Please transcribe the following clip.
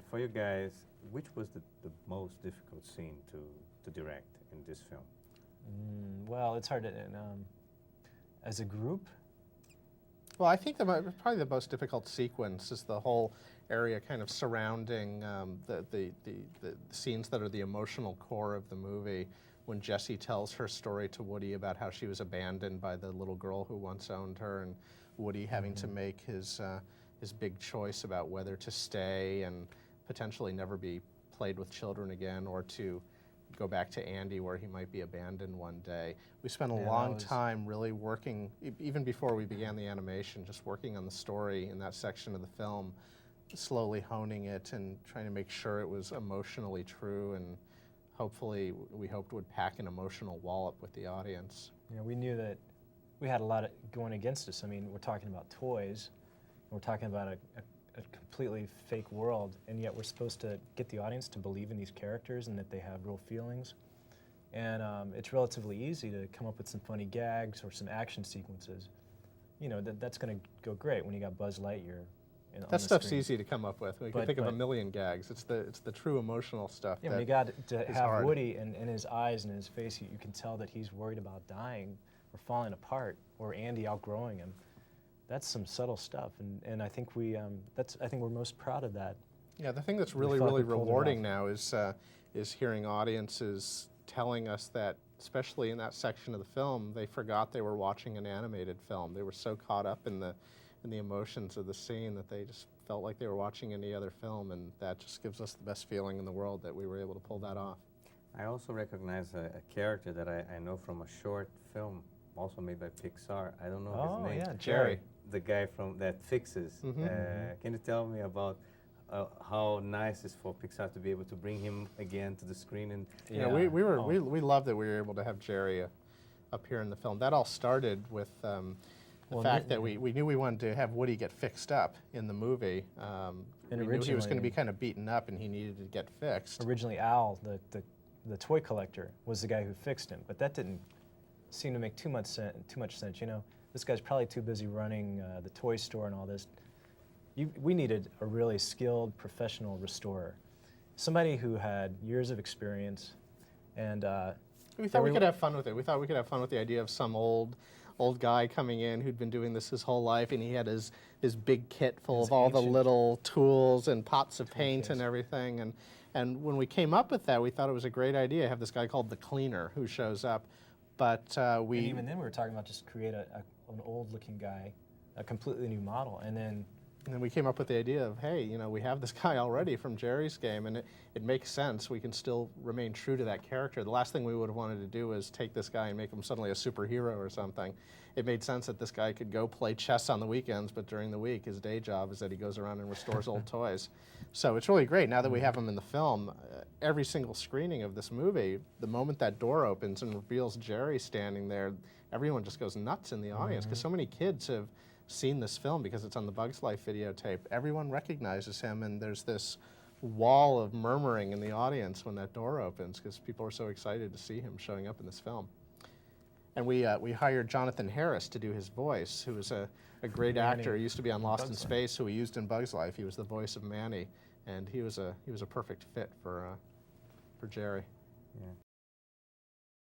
for you guys, which was the most difficult scene to direct in this film? Well, it's hard to, as a group. Well, I think probably the most difficult sequence is the whole area kind of surrounding the scenes that are the emotional core of the movie. When Jessie tells her story to Woody about how she was abandoned by the little girl who once owned her, and Woody having to make his big choice about whether to stay and potentially never be played with children again, or to go back to Andy where he might be abandoned one day. We spent a long time really working, even before we began the animation, just working on the story in that section of the film, slowly honing it and trying to make sure it was emotionally true, and hopefully we hoped would pack an emotional wallop with the audience. You know, we knew that we had a lot going against us. I mean, we're talking about toys, we're talking about a completely fake world, and yet we're supposed to get the audience to believe in these characters and that they have real feelings. And it's relatively easy to come up with some funny gags or some action sequences. You know, that's going to go great when you got Buzz Lightyear. That stuff's easy to come up with. We can think of a million gags. It's the true emotional stuff. Yeah, when you got to have hard. Woody and in his eyes and his face, you can tell that he's worried about dying or falling apart, or Andy outgrowing him. That's some subtle stuff, and I think I think we're most proud of that. Yeah, the thing that's really rewarding now is hearing audiences telling us that, especially in that section of the film, they forgot they were watching an animated film. They were so caught up in the emotions of the scene that they just felt like they were watching any other film, and that just gives us the best feeling in the world that we were able to pull that off. I also recognize a character that I know from a short film, also made by Pixar. I don't know his name. Oh, yeah, Jerry. The guy that fixes. Can you tell me about how nice it's for Pixar to be able to bring him again to the screen? And we love that we were able to have Jerry up here in the film. That all started with the fact that we knew we wanted to have Woody get fixed up in the movie. And we knew he was going to be kind of beaten up and he needed to get fixed. Originally, Al, the toy collector, was the guy who fixed him, but that didn't seem to make too much sense. You know, this guy's probably too busy running the toy store and all this. We needed a really skilled, professional restorer, somebody who had years of experience, and we thought we could have fun with it. We thought we could have fun with the idea of some old guy coming in who'd been doing this his whole life, and he had his big kit full of all the little tools and pots of paint and everything. And when we came up with that, we thought it was a great idea to have this guy called the Cleaner who shows up. But and even then we were talking about just create an old-looking guy, a completely new model, and then we came up with the idea of, hey, you know, we have this guy already from Jerry's game, and it makes sense. We can still remain true to that character. The last thing we would have wanted to do is take this guy and make him suddenly a superhero or something. It made sense that this guy could go play chess on the weekends, but during the week, his day job is that he goes around and restores old toys. So it's really great. Now that we have him in the film, every single screening of this movie, the moment that door opens and reveals Jerry standing there, everyone just goes nuts in the audience, because so many kids have seen this film because it's on the Bugs Life videotape. Everyone recognizes him, and there's this wall of murmuring in the audience when that door opens because people are so excited to see him showing up in this film. And we hired Jonathan Harris to do his voice, who was a great actor. He used to be on Lost in Space, who we used in Bugs Life. He was the voice of Manny, and he was a perfect fit for Jerry. Yeah.